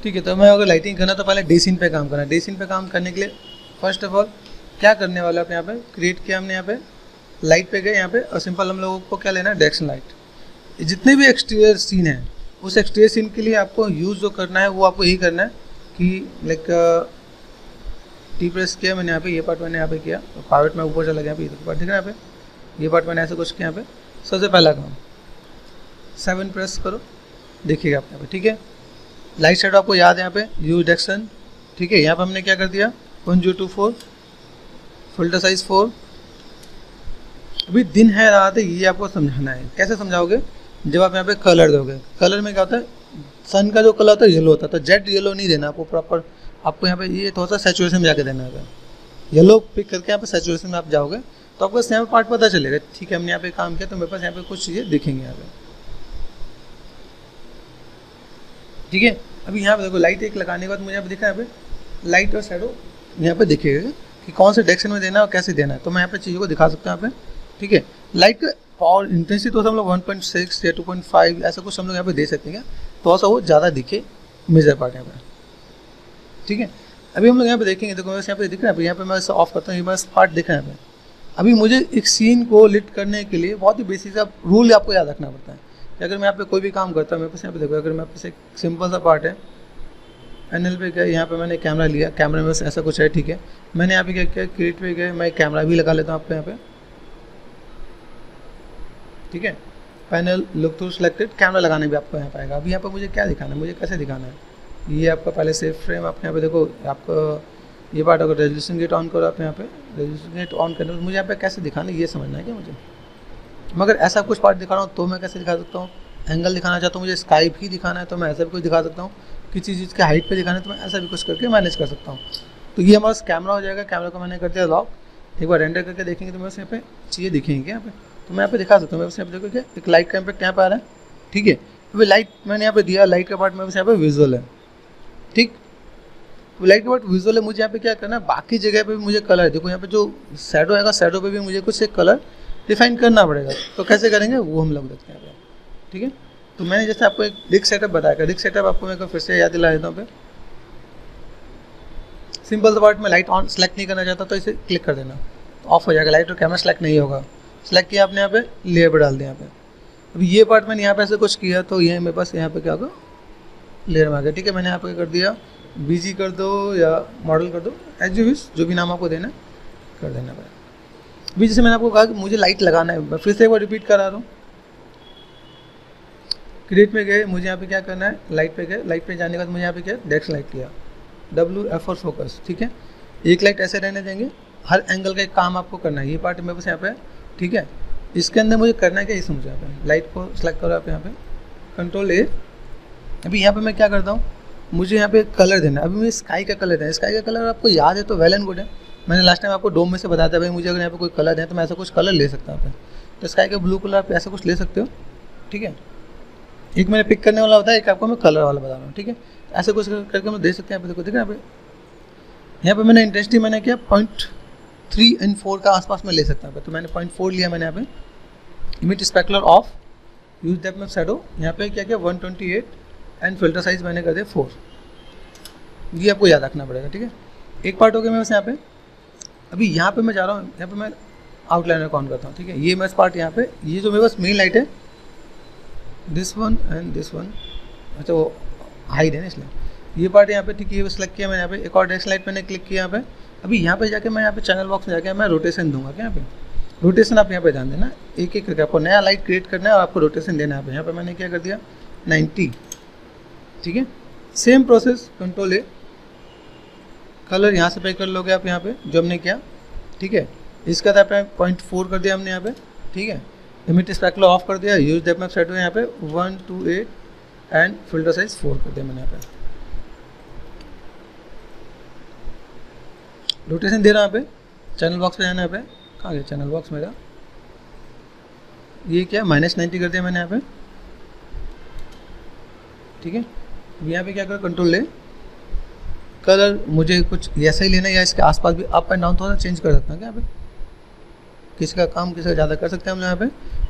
ठीक है, तो मैं अगर लाइटिंग करना तो पहले डे सीन पे काम करना है। डे सीन पे काम करने के लिए फर्स्ट ऑफ ऑल क्या करने वाला है, यहाँ पे क्रिएट किया हमने, यहाँ पे लाइट पे गए यहाँ पे, और सिंपल हम लोगों को क्या लेना है, डायरेक्शन लाइट। जितने भी एक्सटीरियर सीन है उस एक्सटीरियर सीन के लिए आपको यूज़ जो करना है वो आपको यही करना है कि लाइक टी प्रेस किया मैंने यहाँ पे, ये पार्ट मैंने यहाँ पे किया, पावर्ट में ऊपर चला गया यहाँ पे, ये पार्ट ठीक है यहाँ पे, ये पार्ट मैंने ऐसे कुछ किया यहाँ पे। सबसे पहला काम 7 प्रेस करो, देखिएगा आप यहाँ पे, ठीक है। लाइट शेडो आपको याद है यहाँ पे, यूज डायरेक्शन, ठीक है। यहाँ पे हमने क्या कर दिया 1024, फिल्टर साइज 4। अभी दिन है रात है ये आपको समझाना है। कैसे समझाओगे, जब आप यहाँ पे कलर दोगे, कलर में क्या होता है, सन का जो कलर होता है येलो होता है, तो जेट येलो नहीं देना आपको, प्रॉपर आपको यहाँ पे ये थोड़ा सा सैचुरेशन में जाके देना है। येलो पिक करके यहाँ पे सैचुरेशन में आप जाओगे तो आपको यहाँ पे पार्ट पता चलेगा, ठीक है हमने यहाँ पे काम किया तो मेरे पास यहाँ पे कुछ चीज़ें दिखेंगे यहाँ पे, ठीक है। अभी यहाँ पे देखो लाइट एक लगाने के बाद मुझे यहाँ पे दिखा, यहाँ पे लाइट और शैडो यहाँ पे दिखेगा कि कौन से डायरेक्शन में देना है और कैसे देना है, तो मैं यहाँ पे चीज़ों को दिखा सकता हूँ यहाँ पे, ठीक है। लाइट पावर इंटेंसिटी तो हम लोग 1.6 या 2.5 ऐसा कुछ हम लोग यहाँ पे दे सकते हैं, थोड़ा सा वो ज़्यादा दिखे मेजर पार्ट यहाँ पे, ठीक है। अभी हम लोग यहाँ पे देखेंगे, देखो यहाँ पे दिख रहा है, यहाँ पे मैं ऑफ करता हूँ, ये बस पार्ट दिख रहा है यहाँ पे। अभी मुझे एक सीन को लिट करने के लिए बहुत ही बेसिक सा रूल आपको याद रखना पड़ता है कि अगर मैं यहाँ पे कोई भी काम करता हूँ, मेरे पास यहाँ पे देखो, अगर मेरे पास एक सिंपल सा पार्ट है, पैनल पे गए, यहाँ पे मैंने कैमरा लिया, कैमरे में ऐसा कुछ है, ठीक है। मैंने यहाँ पे क्या किया, क्रिएट पे गए, मैं कैमरा भी लगा लेता हूँ आपको यहाँ पे, ठीक है। Panel look through selected, camera लगाने भी आपको यहाँ पे आएगा। अभी यहाँ पे मुझे क्या दिखाना है, मुझे कैसे दिखाना है, ये आपका पहले सेफ फ्रेम, आप यहाँ पे देखो, आपको ये पार्ट अगर रेजोल्यूशन गेट ऑन करो, आप यहाँ पे रेजोल्यूशन गेट ऑन करने तो मुझे यहाँ पे कैसे दिखाना है ये समझना है क्या मुझे। मगर ऐसा कुछ पार्ट दिखा रहा हूँ तो मैं कैसे दिखा सकता हूँ, एंगल दिखाना चाहता हूँ, मुझे स्काई भी दिखाना है तो मैं ऐसा भी कुछ दिखा सकता हूँ, किसी चीज़ के हाइट पे दिखाना है तो मैं ऐसा भी कुछ करके मैनेज कर सकता हूँ। तो ये हमारा कैमरा हो जाएगा, कैमरा को मैंने कर दिया लॉक। एक बार रेंडर करके देखेंगे तो मेरे पास यहाँ पे चीज़ें दिखेंगी यहाँ पे, तो मैं यहाँ पे दिखा सकता हूँ। मेरे पास यहाँ पे देखो क्या एक लाइट का इम्पैक्ट यहाँ पे आ रहा है, ठीक है। तो लाइट मैंने यहाँ पे दिया, लाइट का पार्ट मेरे पास यहाँ पे विजुअल है, ठीक। लाइट का पार्ट विजुअल है, मुझे यहाँ पे क्या करना है, बाकी जगह पे भी मुझे कलर, देखो यहाँ पे जो शैडो आएगा, शैडो पे भी मुझे कुछ एक कलर डिफाइन करना पड़ेगा। तो कैसे करेंगे वो हम लोग देखते हैं यहाँ पे, ठीक है। तो मैंने जैसे आपको एक रिग सेटअप बताया, रिग सेटअप आपको मैं फिर से याद दिला देता हूँ। सिंपल सा पार्ट में लाइट ऑन सेलेक्ट नहीं करना चाहता तो इसे क्लिक कर देना, ऑफ हो जाएगा, लाइट और कैमरा सेलेक्ट नहीं होगा। सेलेक्ट किया आपने, यहाँ पे लेयर पर डाल दिया यहाँ पे। अभी ये पार्ट मैंने यहाँ पे ऐसे कुछ किया तो ये मेरे पास यहाँ पे क्या होगा, लेयर में आ गया, ठीक है। मैंने यहाँ पे कर दिया, बीजी कर दो या मॉडल कर दो, एज यू विश, जो भी नाम आपको देना कर देना भाई। अभी जैसे मैंने आपको कहा कि मुझे लाइट लगाना है, मैं फिर से एक बार रिपीट करा रहा हूँ। क्रिएट में गए, मुझे यहाँ पे क्या करना है, लाइट पे गए, लाइट पे जाने के बाद मुझे यहाँ पे क्या डायरेक्शन लाइट किया, WF और फोकस, ठीक है। एक लाइट ऐसे रहने देंगे, हर एंगल का एक काम आपको करना है। ये पार्ट मेरे पास यहाँ पे, ठीक है। इसके अंदर मुझे करना है क्या, ये समझो। यहाँ पे लाइट को सेलेक्ट करो आप, यहाँ पे कंट्रोल A। अभी यहाँ पे मैं क्या करता हूँ, मुझे यहाँ पे कलर देना है। अभी मुझे स्काई का कलर देना है। स्काई का कलर आपको याद है तो वेल एंड गुड है। मैंने लास्ट टाइम आपको डोम में से बताया था भाई, मुझे अगर यहाँ पे कोई कलर है तो मैं ऐसा कुछ कलर ले सकता हूँ। तो स्काई का ब्लू कलर आप ऐसा कुछ ले सकते हो, ठीक है। एक मैंने पिक करने वाला होता है, एक आपको मैं कलर वाला बता रहा हूँ, ठीक है। ऐसे कुछ करके हम दे सकते हैं। यहाँ पे देखो, देखो यहाँ पे मैंने इंटेंसिटी मैंने किया 0.3 और 4 का आसपास में ले सकता हूँ। तो मैंने 0.4 लिया मैंने यहाँ पे। Image specular of, use depth of shadow, यहाँ पे क्या किया 128 एंड फिल्टर साइज मैंने कर दिया 4। ये आपको याद रखना पड़ेगा, ठीक है। एक पार्ट हो गया मेरे पास यहाँ पे। अभी यहाँ पे मैं जा रहा हूँ, यहाँ पे मैं आउटलाइनर को ऑन करता हूँ, ठीक है। ये मेरे पार्ट यहाँ पे, ये जो मेरे पास मेन लाइट है, this one and this one, अच्छा वो हाइड है ना इसलिए ये पार्ट यहाँ पे, ठीक है। ये सेलेक्ट किया मैंने यहाँ पे। एक और डायरेक्शन लाइट मैंने क्लिक किया यहाँ पे। अभी यहाँ पे जाके मैं यहाँ पे चैनल बॉक्स में जाके मैं रोटेशन दूंगा क्या, यहाँ पे रोटेशन आप यहाँ पे ध्यान देना, एक एक करके आपको नया लाइट क्रिएट करना है और आपको रोटेशन देना है। यहाँ पे मैंने क्या कर दिया 90, ठीक है। Same process control A, colour यहाँ से पे कर लोगे आप यहाँ पे जो हमने किया, ठीक है। इसका था 0.4 कर दिया हमने यहाँ पे, ठीक है। इमेज स्पेकुलर ऑफ कर दिया, यूज डेप्थ ऑफ शैडो यहाँ पे 128 एंड फिल्टर साइज 4 कर दिया मैंने यहाँ पे। रोटेशन दे रहा हूँ यहाँ पे। चैनल बॉक्स पे जाना है यहाँ पे, कहाँ गया चैनल बॉक्स मेरा, ये क्या -90 कर दिया मैंने यहाँ पे, ठीक है। यहाँ पे क्या करो कंट्रोल A, कलर मुझे कुछ ऐसा ही लेना है या इसके आसपास भी अप एंड डाउन थोड़ा चेंज कर सकते हैं क्या यहाँ पे, किसी का काम किसी का ज़्यादा कर सकते हैं हम यहाँ पे।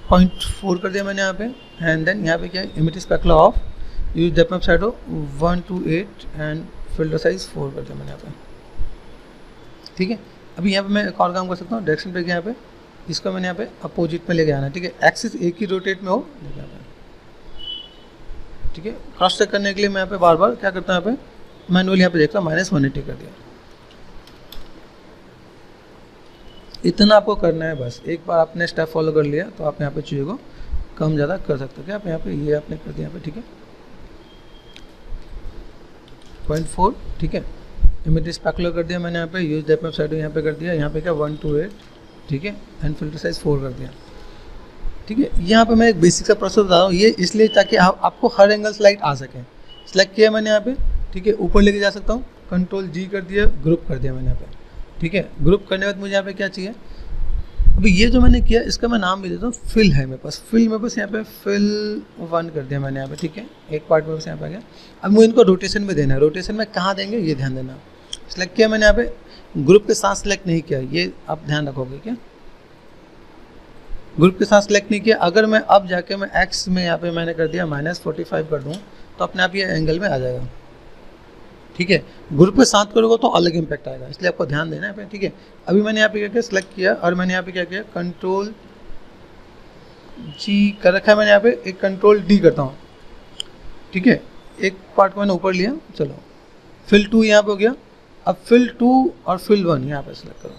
0.4 कर दिया मैंने यहाँ पे। एंड देन यहाँ पे क्या image specular of, use depth of shadow 128 and filter size 4 कर दिया मैंने यहाँ पे, ठीक है। अभी यहाँ पे मैं एक और काम कर सकता हूँ, डायरेक्शन पे यहाँ पे इसको मैंने यहाँ पे अपोजिट में लेके आना है, ठीक है। एक्सिस एक ही रोटेट में हो, यहाँ पे ठीक है। क्रॉस चेक करने के लिए मैं यहाँ पे बार बार क्या करता हूँ, यहाँ पे मैनुअली यहाँ पे देखता हूँ -180 कर दिया। इतना आपको करना है बस, एक बार आपने स्टेप फॉलो कर लिया तो आप यहाँ पे चीज़ों को कम ज़्यादा कर सकते हो। क्या आप यहाँ पे ये आपने कर दिया यहाँ पे, ठीक है 0.4, ठीक है। इमेज स्पेकुलर कर दिया मैंने यहाँ पे, यूज डेप्थ ऑफ शैडो यहाँ पे कर दिया, यहाँ पे क्या 128, ठीक है, एंड फिल्टर साइज 4 कर दिया, ठीक है। यहाँ पे मैं एक बेसिक सा प्रोसेस बता रहा हूँ, ये इसलिए ताकि आपको हर एंगल स्लाइड आ सके। सेलेक्ट किया मैंने यहाँ पे, ठीक है, ऊपर लेके जा सकता हूँ, कंट्रोल G कर दिया, ग्रुप कर दिया मैंने यहाँ पे, ठीक है। ग्रुप करने के बाद मुझे यहाँ पे क्या चाहिए, अभी ये जो मैंने किया इसका मैं नाम भी देता हूँ फिल है मेरे पास, फिल मेरे पास यहाँ पे फिल 1 कर दिया मैंने यहाँ पे, ठीक है। एक पार्ट में बस यहाँ पे आ गया। अब मुझे इनको रोटेशन में देना है, रोटेशन में कहाँ देंगे ये ध्यान देना। सेलेक्ट किया मैंने यहाँ पे, ग्रुप के साथ सेलेक्ट नहीं किया, ये आप ध्यान रखोगे क्या, ग्रुप के साथ सेलेक्ट नहीं किया। अगर मैं अब जाके मैं एक्स में यहाँ पे मैंने कर दिया -45 कर दूँ तो अपने आप ये एंगल में आ जाएगा, ठीक है। ग्रुप के साथ करोगे तो अलग इंपैक्ट आएगा, इसलिए आपको ध्यान देना है, ठीक है। अभी मैंने यहाँ पे क्या किया, सेलेक्ट किया और मैंने यहाँ पे क्या किया, कंट्रोल G कर रखा है मैंने यहाँ पे, एक कंट्रोल D करता हूँ, ठीक है। एक पार्ट को मैंने ऊपर लिया, चलो फिल 2 यहाँ पे हो गया। अब फिल 2 और फिल 1 यहाँ पे सेलेक्ट करो,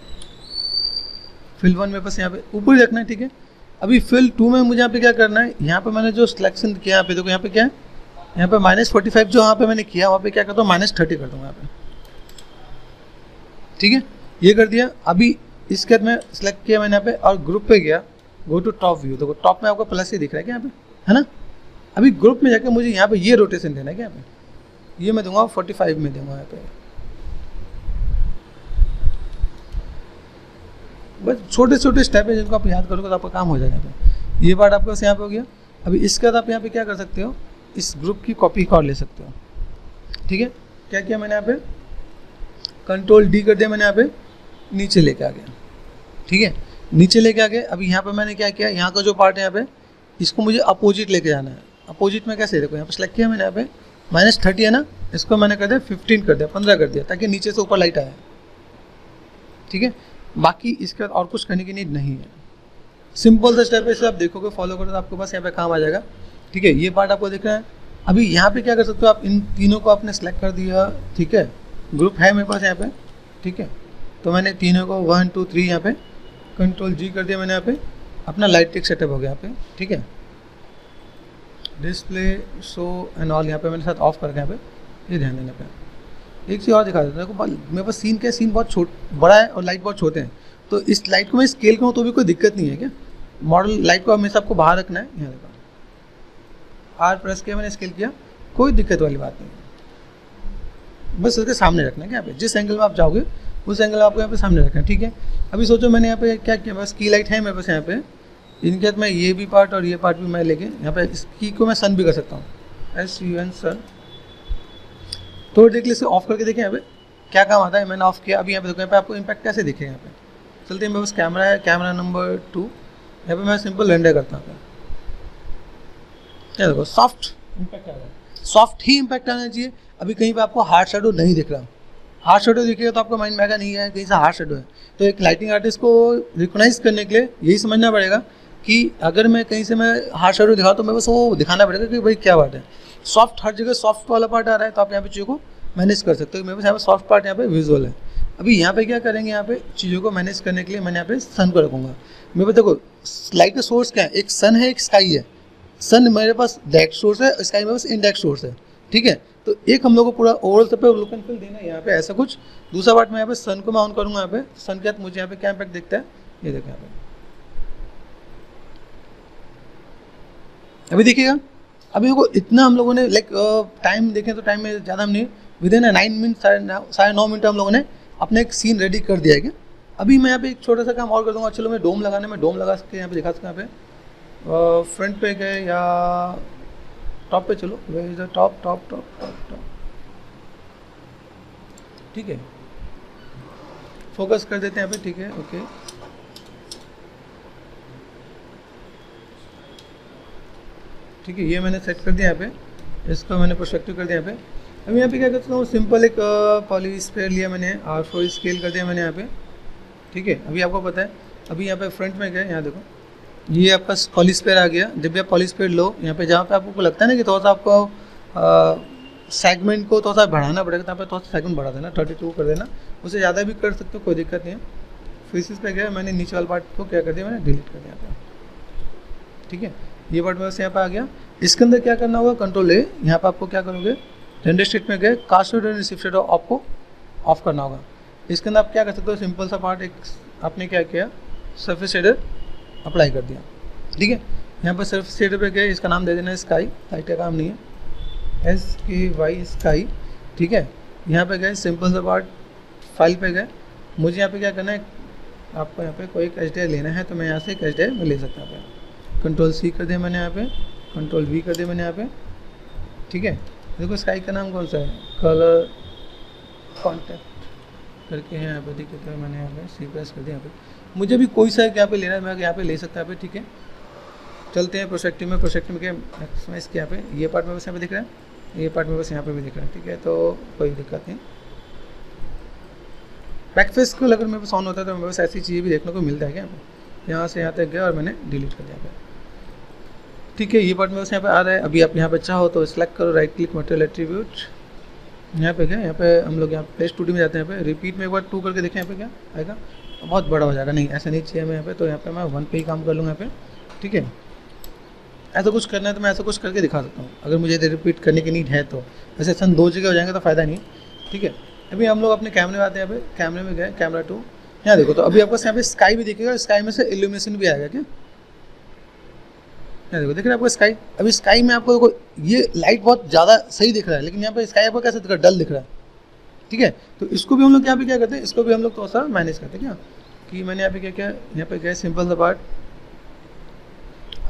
फिल 1 में बस यहाँ पे ऊपर ही रखना है, ठीक है। अभी फिल 2 में मुझे यहाँ पे क्या करना है, यहाँ पे मैंने जो सिलेक्शन किया यहाँ पे देखो, यहाँ पे क्या है, यहाँ पे -45 जो यहाँ पे मैंने किया वहाँ पे क्या करता हूँ -30 कर दूँगा यहाँ पे, ठीक है। ये कर दिया। अभी इसके बाद में सेलेक्ट किया मैंने यहाँ पे और ग्रुप पे गया, गो टू टॉप व्यू, देखो टॉप में आपको प्लस ही दिख रहा है क्या यहाँ पे, है ना। अभी ग्रुप में जाकर मुझे यहाँ पे ये रोटेशन देना है क्या, यहाँ पे ये मैं दूंगा 45 में दूंगा यहाँ पे। बस छोटे छोटे स्टेप है जिनको आप याद करोगे तो आपका काम हो जाएगा। यहाँ पे ये पार्ट आपके पास यहाँ पे हो गया। अभी इसके बाद आप यहाँ पे क्या कर सकते हो, इस ग्रुप की कॉपी और ले सकते हो, ठीक है। क्या किया मैंने यहाँ पे, कंट्रोल D कर दिया मैंने यहाँ पे, नीचे लेके आ गया, ठीक है, नीचे लेके आ गए। अभी यहाँ पे मैंने क्या किया, यहाँ का जो पार्ट है यहाँ पे इसको मुझे अपोजिट लेके जाना है। अपोजिट में कैसे, देखो यहाँ पे सेलेक्ट किया मैंने, यहाँ पे -30 है ना, इसको मैंने कर दिया 15 कर दिया, 15 कर दिया, ताकि नीचे से ऊपर लाइट आए, ठीक है। बाकी इसके बाद और कुछ करने की नीड नहीं है, सिंपल सा स्टेप है, इसे आप देखोगे फॉलो करो तो आपके पास यहाँ पे काम आ जाएगा, ठीक है। ये पार्ट आपको दिख रहा है। अभी यहाँ पे क्या कर सकते हो आप, इन तीनों को आपने सेलेक्ट कर दिया, ठीक है। ग्रुप है मेरे पास यहाँ पे, ठीक है, तो मैंने तीनों को 1 2 3 यहाँ पे कंट्रोल G कर दिया मैंने, यहाँ पे अपना लाइट टिक सेटअप हो गया यहाँ पे, ठीक है। डिस्प्ले शो एंड ऑल यहाँ पे मैंने साथ ऑफ करके यहाँ पे ये ध्यान देने पे। एक चीज़ और दिखा देता हूँ, देखो मेरे पास सीन क्या, सीन बहुत बड़ा है और लाइट बहुत छोटे हैं, तो इस लाइट को मैं स्केल करूँ तो भी कोई दिक्कत नहीं है क्या। मॉडल लाइट को हमेशा आपको बाहर रखना है, यहाँ देखो R प्रेस किया मैंने, स्केल किया, कोई दिक्कत वाली बात नहीं है, बस उसके सामने रखना है, यहाँ पे जिस एंगल में आप जाओगे उस एंगल आपको यहाँ पे सामने रखना है, ठीक है। अभी सोचो मैंने यहाँ पे क्या किया, बस की लाइट है मेरे पास यहाँ पे, इनके बाद मैं ये भी पार्ट और ये पार्ट भी मैं लेके यहाँ पे इस की को मैं सन भी कर सकता हूँ, SUN सन। थोड़ी देर के लिए इसे ऑफ करके देखें यहाँ पे क्या काम आता है। मैंने ऑफ किया, अभी यहाँ पे देखो, यहाँ पे आपको इम्पैक्ट कैसे दिखेगा। यहाँ पे चलते हैं, मेरे पास कैमरा है, कैमरा नंबर 2, यहाँ पे मैं सिंपल रेंडर करता हूँ। क्या देखो सॉफ्ट इम्पैक्ट आ रहा है, सॉफ्ट ही इम्पैक्ट आना चाहिए। अभी कहीं पे आपको हार्ड शेडो नहीं दिख रहा, हार्ड शेडो दिखेगा तो आपको माइंड में आएगा नहीं है कहीं से हार्ड शेडो है। तो एक लाइटिंग आर्टिस्ट को रिकॉग्नाइज करने के लिए यही समझना पड़ेगा कि अगर मैं कहीं से मैं हार्ड शेडो दिखाऊँ तो मैं बस वो दिखाना पड़ेगा कि भाई क्या बात है। सॉफ्ट हर जगह सॉफ्ट वाला पार्ट आ रहा है तो आप यहाँ पे चीज़ों को मैनेज कर सकते हो। मेरे पास यहाँ पे सॉफ्ट पार्ट यहाँ पे विजुअल है। अभी यहाँ पे क्या करेंगे, यहाँ पे चीज़ों को मैनेज करने के लिए मैंने यहाँ पे सन को रखूँगा। मेरे पास देखो लाइट का सोर्स क्या है, एक सन है एक स्काई है। सन मेरे पास डायरेक्ट सोर्स है, स्काई मेरे पास इनडायरेक्ट सोर्स है, ठीक है। तो एक हम लोग को पूरा ओवरऑल सब पे लुक एंड फील देना है यहाँ पे ऐसा कुछ। दूसरा पार्ट में यहाँ पे सन को मैं ऑन करूँगा, यहाँ पे सन के साथ मुझे यहाँ पे क्या इम्पैक्ट दिखता है ये देखो यहाँ पे। अभी देखिएगा, अभी देखो इतना हम लोगों ने लाइक टाइम देखें तो टाइम में ज़्यादा हम नहीं, विद इन 9 मिनट 9:30 मिनट हम लोगों ने अपने एक सीन रेडी कर दिया है क्या। अभी मैं यहाँ पे एक छोटा सा काम और कर दूँगा। चलो मैं डोम लगाने में डोम लगा सकते यहाँ पे दिखा सकते यहाँ पे फ्रंट पे गए या टॉप पे, चलो where is the top top top top top, ठीक है। फोकस कर देते हैं यहाँ पे, ठीक है, ओके। ठीक है, ये मैंने सेट कर दिया यहाँ पे। इसको मैंने पर्सपेक्टिव कर दिया यहाँ पे। अब यहाँ पे क्या करता हूँ, सिंपल एक पॉली स्क्वायर लिया मैंने और फुल स्केल कर दिया मैंने यहाँ पे, ठीक है। अभी आपको पता है, अभी यहाँ पे फ्रंट में गए, यहाँ देखो ये आपका पॉली स्क्वायर आ गया। जब भी आप पॉली स्क्वायर लो, यहाँ पे जहाँ पे आपको लगता है ना कि थोड़ा सा आपको सेगमेंट को थोड़ा सा बढ़ाना पड़ेगा, तो यहाँ पे थोड़ा सा सेगमेंट बढ़ा देना, 32 कर देना, उससे ज़्यादा भी कर सकते हो, कोई दिक्कत नहीं है। फेसिस पे गया, मैंने नीचे वाला पार्ट को क्या कर दिया, मैंने डिलीट कर दिया यहाँ पे, ठीक है। ये पार्ट मेरे से यहाँ पे आ गया। इसके अंदर क्या करना होगा, कंट्रोल ए, यहाँ पे आपको क्या करोगे, रेंडर स्टेट में गए, cast shader and shift shader आपको ऑफ करना होगा। इसके अंदर आप क्या कर सकते हो, सिंपल सा पार्ट एक आपने क्या किया, सरफेस शेडर अप्लाई कर दिया, ठीक है। यहाँ पर सरफेस शेडर पे गए, इसका नाम दे देना है स्काई, लाइट का काम नहीं है, SKY स्काई, ठीक है। यहाँ पे गए, सिंपल सा पार्ट फाइल पे गए, मुझे यहाँ पे क्या करना है, आपको यहाँ पे कोई एक HDRI लेना है, तो मैं यहाँ से एक HDRI में ले सकता हूँ। यहाँ पे कंट्रोल C कर दिया मैंने, यहाँ पे कंट्रोल V कर दिया मैंने यहाँ पे, ठीक है। देखो स्काई का नाम कौन सा है, कलर कॉन्टेक्ट करके है यहाँ पे, ठीक है। तो मैंने यहाँ पे C प्रेस कर दिया। यहाँ पे मुझे भी कोई सा यहाँ पे लेना है, मैं यहाँ पे ले सकता है, यहाँ पे, ठीक है। चलते हैं प्रोस्पेक्टिव में, प्रोस्पेक्टिव में क्या मैक्सिमाइज किया पे, ये पार्ट में बस यहाँ पे दिख रहा है, ये पार्ट में बस यहाँ पे भी दिख रहा है, ठीक है। तो कोई दिक्कत नहीं। बैक फेस को अगर मेरे पास ऑन होता है तो मेरे पास ऐसी चीज़ भी देखने को मिलता है क्या, यहाँ से यहाँ तक गया और मैंने डिलीट कर दिया, ठीक है। ये पार्ट में बस यहाँ पे आ रहा है। अभी आप यहाँ पे चाहो तो सिलेक्ट करो, राइट क्लिक मटेरियल एट्रीब्यूट, यहाँ पे क्या, यहाँ पे हम लोग यहाँ प्ले स्टूडियो में जाते हैं, यहाँ पे रिपीट में एक बार 2 करके देखें, यहाँ पे क्या आएगा, बहुत बड़ा हो जाएगा, नहीं ऐसा नहीं चाहिए हमें यहाँ पे, तो यहाँ पे मैं 1 पे ही काम कर लूँगा यहाँ पे, ठीक है। ऐसा कुछ करना है तो मैं ऐसा कुछ करके दिखा सकता हूँ, अगर मुझे रिपीट करने की नीड है तो। वैसे सन 2 जगह हो जाएंगे तो फ़ायदा नहीं, ठीक है। अभी हम लोग अपने कैमरे में आते हैं, यहाँ पे कैमरे में गए, कैमरा 2, यहाँ देखो, तो अभी आपको यहाँ पे स्काई भी दिखेगा, स्काई में से इल्यूमिनेशन भी आएगा क्या, यहाँ देखो, दिख रहा है आपको स्काई। अभी स्काई में आपको देखो ये लाइट बहुत ज़्यादा सही दिख रहा है, लेकिन यहाँ पे स्काई आपको कैसे दिख रहा है, डल दिख रहा है, ठीक है। तो इसको भी हम लोग यहाँ पे क्या करते हैं, इसको भी हम लोग थोड़ा सा मैनेज करते हैं क्या, कि मैंने यहाँ पे क्या किया, यहाँ पे गए, सिंपल सा पार्ट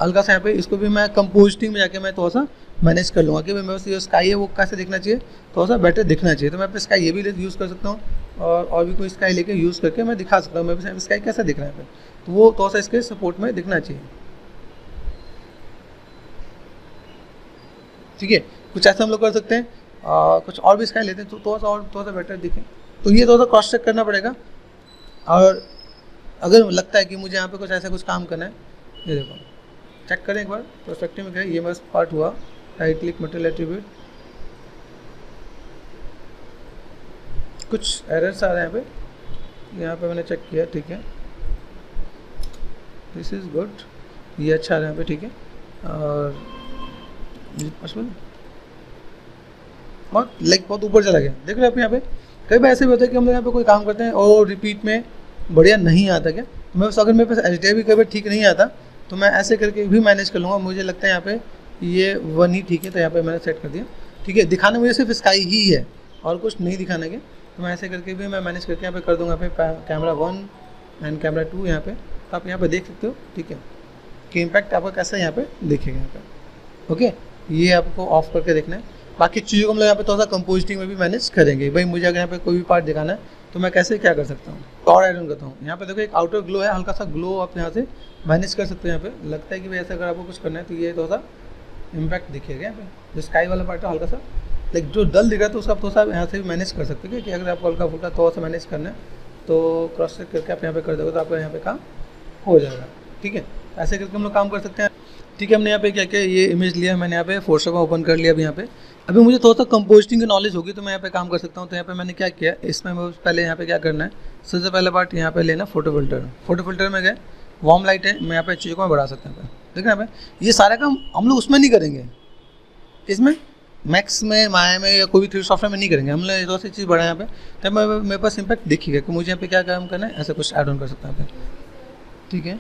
हल्का सा यहाँ पे, इसको भी मैं कंपोजिटिंग में जाके मैं थोड़ा सा मैनेज कर लूँगा कि भाई मेरे जो स्काई है वो कैसे दिखना चाहिए, थोड़ा सा बेटर दिखना चाहिए। तो मैं अपने स्काई ये भी यूज़ कर सकता हूँ, और भी कोई स्काई लेके यूज़ करके मैं दिखा सकता हूँ मेरे स्काई कैसा दिख रहा है, तो वो थोड़ा सा इसके सपोर्ट में दिखना चाहिए, ठीक है। कुछ ऐसा हम लोग कर सकते हैं, कुछ और भी स्काई लेते हैं तो थोड़ा सा बेटर दिखे, तो ये थोड़ा सा क्रॉस चेक करना पड़ेगा। और अगर लगता है कि मुझे यहाँ पे कुछ ऐसा कुछ काम करना है, ये देखो चेक करें एक बार, पर्सपेक्टिव में गए, ये बस पार्ट हुआ, राइट क्लिक मटेरियल एट्रीब्यूट, कुछ एरर्स आ रहे हैं यहाँ पे मैंने चेक किया, ठीक है, दिस इज़ गुड, ये अच्छा आ रहा है यहाँ पे, ठीक है। और पॉसिबल बहुत ऊपर चला गया, देख रहे हैं आप यहाँ पे। कई बार ऐसे भी होता है कि हम लोग यहाँ पे कोई काम करते हैं और रिपीट में बढ़िया नहीं आता क्या, तो मैं अगर मेरे पास HDRI भी कई बार ठीक नहीं आता तो मैं ऐसे करके भी मैनेज कर लूँगा। मुझे लगता है यहाँ पे ये 1 ही ठीक है, तो यहाँ पे मैंने सेट कर दिया, ठीक है। दिखाने मुझे सिर्फ स्काई ही है और कुछ नहीं दिखाने के, तो मैं ऐसे करके भी मैं मैनेज करके यहाँ पे कर दूँगा, यहाँ पे कैमरा 1 एंड कैमरा 2 यहाँ पे, तो आप यहाँ पे देख सकते हो, ठीक है, कि इम्पैक्ट आपका कैसा यहाँ पे दिखेगा यहाँ पे, ओके। ये आपको ऑफ करके देखना है। बाकी चीज़ों को हम लोग यहाँ पे थोड़ा सा कंपोजिटिंग में भी मैनेज करेंगे। भाई मुझे अगर यहाँ पे कोई भी पार्ट दिखाना है तो मैं कैसे क्या कर सकता हूँ, और ऐड ऑन करता हूँ। यहाँ पे देखो एक आउटर ग्लो है, हल्का सा ग्लो आप यहाँ से मैनेज कर सकते हो। यहाँ पे लगता है कि भाई ऐसा अगर आपको कुछ करना है तो ये थोड़ा सा इम्पैक्ट दिखेगा यहाँ पे, जो स्काई वाला पार्ट है हल्का सा, लाइक जो डल दिख रहा है तो उसका आप थोड़ा सा यहाँ से भी मैनेज कर सकते हो कि अगर आपको हल्का फुल्का थोड़ा सा मैनेज करना है तो क्रॉस चेक करके आप यहाँ पे कर दोगे तो आपका यहाँ पे काम हो जाएगा, ठीक है। ऐसे करके हम लोग काम कर सकते हैं, ठीक है। हमने यहाँ पे क्या किया, ये इमेज लिया मैंने, यहाँ पे फोटोशॉप ओपन कर लिया। अभी यहाँ पे अभी मुझे थोड़ा सा कंपोजिटिंग की नॉलेज होगी तो मैं यहाँ पे काम कर सकता हूँ। तो यहाँ पे मैंने क्या किया, इसमें पहले यहाँ पे क्या करना है, सबसे पहले पार्ट यहाँ पे लेना फोटो फिल्टर में गए, वार्म लाइट है, मैं यहाँ पे चीज़ों को मैं बढ़ा सकता हूँ। देखना यहाँ पे ये सारा काम हम लोग उसमें नहीं करेंगे, इसमें मैक्स में, माया में या कोई भी 3D सॉफ्टवेयर में नहीं करेंगे। हम लोग दो सी चीज़ बढ़ा यहाँ पे, तब मेरे पास इम्पैक्ट दिखेगा कि मुझे यहाँ पे क्या काम करना है, ऐसा कुछ ऐड ऑन कर सकता हूँ, ठीक है।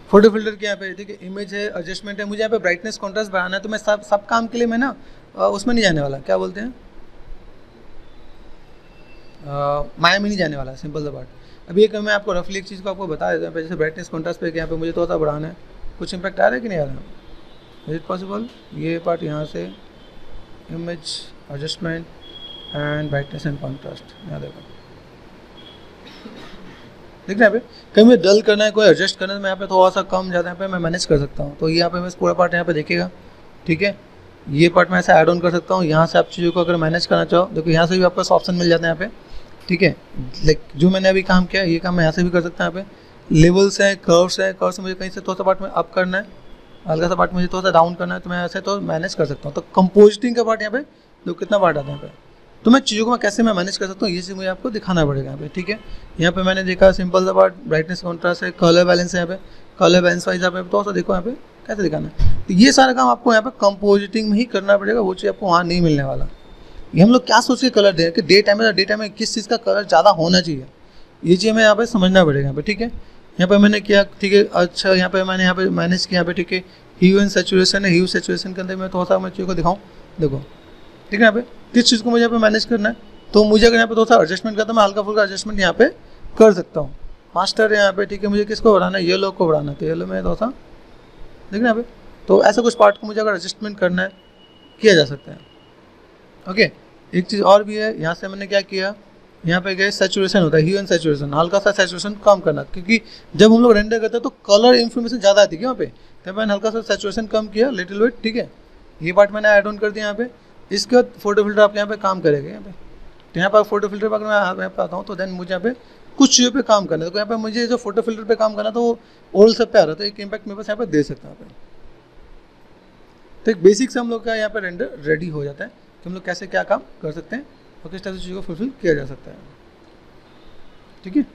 फोटो फिल्टर के यहाँ पे ठीक है, इमेज है, एडजस्टमेंट है, मुझे यहाँ पे ब्राइटनेस कॉन्ट्रास्ट बढ़ाना है, तो मैं सब काम के लिए मैं ना उसमें नहीं जाने वाला, क्या बोलते हैं, माया में नहीं जाने वाला, सिंपल सा पार्ट। अभी एक मैं आपको रफली एक चीज़ को आपको बता देता हूँ, जैसे ब्राइटनेस कॉन्ट्रास्ट पे यहाँ पे मुझे थोड़ा सा बढ़ाना है, कुछ इम्पैक्ट आ रहा है कि नहीं आ रहा है, इज इट पॉसिबल। ये पार्ट यहाँ से image adjustment and brightness and contrast, यहाँ देखो देख रहे हैं यहाँ पे, कहीं मुझे डल करना है, कोई एडजस्ट करना है, मैं यहाँ पे थोड़ा सा कम ज़्यादा यहाँ पे मैं मैनेज कर सकता हूँ। तो यहाँ पे मैं पूरा पार्ट यहाँ पे देखिएगा, ठीक है। ये पार्ट मैं ऐसे ऐड ऑन कर सकता हूँ। यहाँ से आप चीज़ों को अगर मैनेज करना चाहो, देखो यहाँ से भी आपको ऑप्शन मिल जाते हैं यहाँ पे, ठीक है। लाइक जो मैंने अभी काम किया ये काम मैं यहाँ से भी कर सकता हूँ। यहाँ पे लेवल्स है, कर्व्स है, कर्व से मुझे कहीं से थोड़ा सा पार्ट में अप करना है, हल्का सा पार्ट मुझे थोड़ा सा डाउन करना है, तो मैं ऐसे तो मैनेज कर सकता हूँ। तो कंपोजिटिंग का पार्ट यहाँ पे देखो कितना पार्ट आता है यहाँ पे, तो मैं चीज़ों को मैं कैसे मैं मैनेज कर सकता हूँ ये चीज़ मुझे आपको दिखाना पड़ेगा यहाँ पे, ठीक है। यहाँ पे मैंने देखा सिंपल सा पार्ट, ब्राइटनेस कॉन्ट्रास्ट है, कलर बैलेंस है, यहाँ पे कलर बैलेंस वाइज यहाँ पे तो देखो यहाँ पे कैसे दिखाना है। तो ये सारा काम आपको यहाँ पे कंपोजिटिंग में ही करना पड़ेगा, वो चीज़ आपको वहाँ नहीं मिलने वाला। ये हम लोग क्या सोच के कलर दें कि डे टाइम में किस चीज़ का कलर ज़्यादा होना चाहिए, ये चीज़ हमें यहाँ पे समझना पड़ेगा यहाँ पे, ठीक है। यहाँ पे मैंने किया, ठीक है। अच्छा यहाँ पे मैंने यहाँ पे मैनेज किया यहाँ पे, ठीक है। ह्यू एंड सैचुरेशन है, ह्यू सैचुरेशन के अंदर मैं थोड़ा सा मैं चीज़ को दिखाऊँ, देखो ठीक है। यहाँ पे किस चीज़ को मुझे यहाँ पे मैनेज करना है, तो मुझे अगर यहाँ पे थोड़ा सा एडजस्टमेंट करता हूँ, मैं हल्का फुल्का एडजस्टमेंट यहाँ पे कर सकता हूँ। मास्टर है यहाँ पे, ठीक है। मुझे किसको बढ़ाना है, येलो को बढ़ाना है, तो येलो में थोड़ा सा देख यहाँ पे, तो ऐसा कुछ पार्ट को मुझे अगर एडजस्टमेंट करना है किया जा सकता है, ओके। एक चीज़ और भी है, यहाँ से मैंने क्या किया, यहाँ पे गए सैचुरेशन होता है, ह्यू एंड सैचुरेशन, हल्का सा सैचुरेशन कम करना, क्योंकि जब हम लोग रेंडर करते हैं तो कलर इन्फॉर्मेशन ज़्यादा आती है यहाँ पे, तो मैंने हल्का सा सैचुरेशन कम किया, लिटिल वेट, ठीक है। ये पार्ट मैंने ऐड ऑन कर दिया यहाँ पे। इसके बाद फोटो फिल्टर आप यहाँ पे काम करेंगे यहाँ पे, तो यहाँ पर फोटो फिल्टर पर अगर मैं यहाँ पे आता हूँ तो देन मुझे यहाँ पे कुछ चीज़ों पे काम करना है। तो यहाँ पे मुझे जो फोटो फिल्टर पे काम करना तो वो ओल्ड सब पे आ रहा था, एक इम्पैक्ट मेरे पास यहाँ पे दे सकता है यहाँ पे। तो एक बेसिक से हम लोग का यहाँ पे रेंडर रेडी हो जाता है कि हम लोग कैसे क्या काम कर सकते हैं और किस तरह से चीज़ों को फुलफिल किया जा सकता है, ठीक है।